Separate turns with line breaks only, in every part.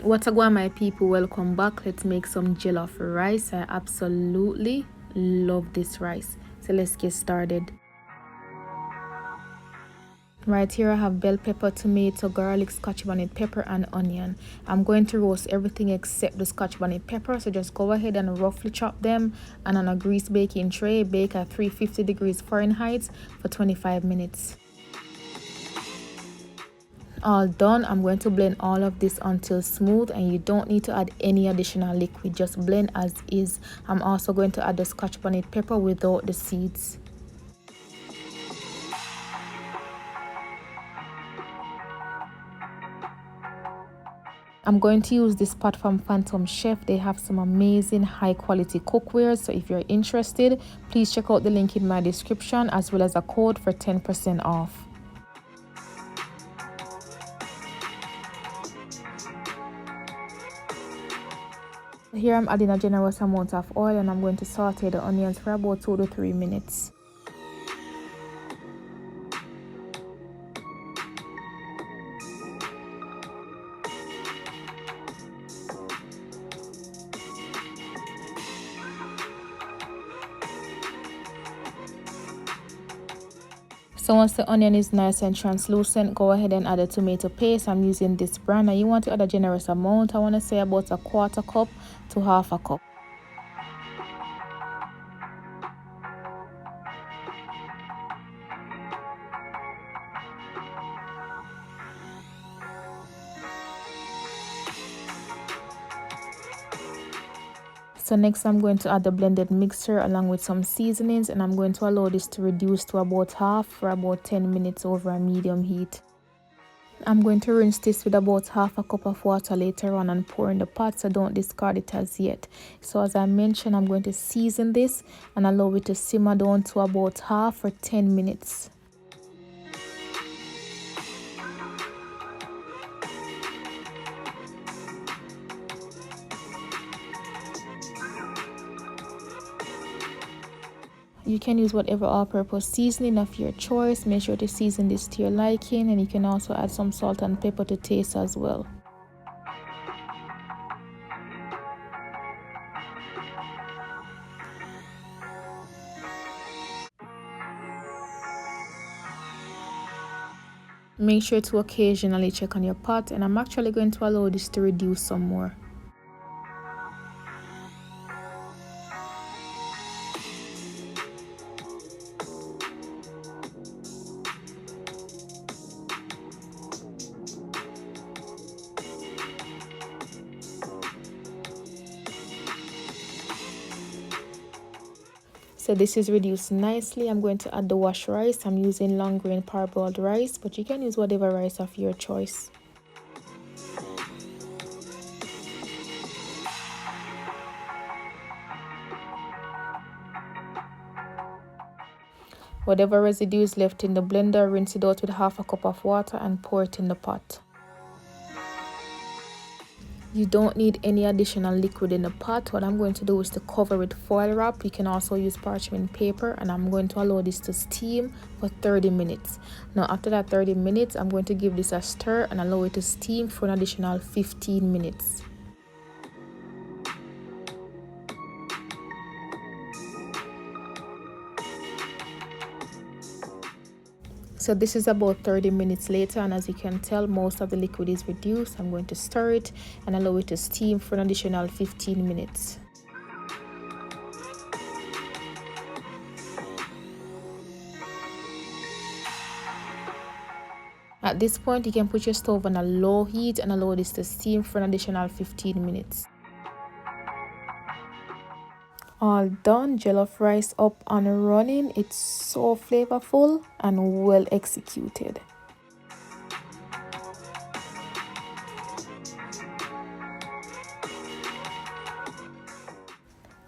What's going, my people? Welcome back. Let's make some jollof rice. I absolutely love this rice, so let's get started. Right here I have bell pepper, tomato, garlic, scotch bonnet pepper and onion. I'm going to roast everything except the scotch bonnet pepper, so just go ahead and roughly chop them, and on a grease baking tray bake at 350 degrees Fahrenheit for 25 minutes. All done. I'm going to blend all of this until smooth, and you don't need to add any additional liquid, just blend as is. I'm also going to add the scotch bonnet pepper without the seeds. I'm going to use this pot from Phantom Chef. They have some amazing high quality cookware, so if you're interested, please check out the link in my description as well as a code for 10% off. Here I'm adding a generous amount of oil, and I'm going to saute the onions for about 2 to 3 minutes. So once the onion is nice and translucent, go ahead and add a tomato paste. I'm using this brand, and you want to add a generous amount. I want to say about a 1/4 cup to 1/2 cup. So next I'm going to add the blended mixture along with some seasonings, and I'm going to allow this to reduce to about half for about 10 minutes over a medium heat. I'm going to rinse this with about 1/2 cup of water later on and pour in the pot, so don't discard it as yet. So as I mentioned, I'm going to season this and allow it to simmer down to about half for 10 minutes. You can use whatever all-purpose seasoning of your choice. Make sure to season this to your liking, and you can also add some salt and pepper to taste as well. Make sure to occasionally check on your pot, and I'm actually going to allow this to reduce some more. So this is reduced nicely. I'm going to add the washed rice. I'm using long grain parboiled rice, but you can use whatever rice of your choice. Whatever residue is left in the blender, rinse it out with 1/2 cup of water and pour it in the pot. You don't need any additional liquid in the pot. What I'm going to do is to cover with foil wrap. You can also use parchment paper, and I'm going to allow this to steam for 30 minutes. Now after that 30 minutes, I'm going to give this a stir and allow it to steam for an additional 15 minutes. So this is about 30 minutes later, and as you can tell, most of the liquid is reduced. I'm going to stir it and allow it to steam for an additional 15 minutes. At this point, you can put your stove on a low heat and allow this to steam for an additional 15 minutes. All done. Jollof rice up and running. It's so flavorful and well executed.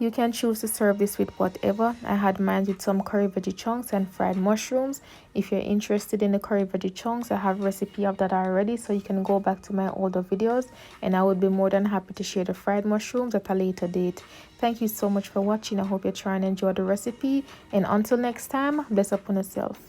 You can choose to serve this with whatever. I had mine with some curry veggie chunks and fried mushrooms. If you're interested in the curry veggie chunks, I have a recipe of that already, so you can go back to my older videos, and I would be more than happy to share the fried mushrooms at a later date. Thank you so much for watching. I hope you try and enjoy the recipe, and until next time, bless upon yourself.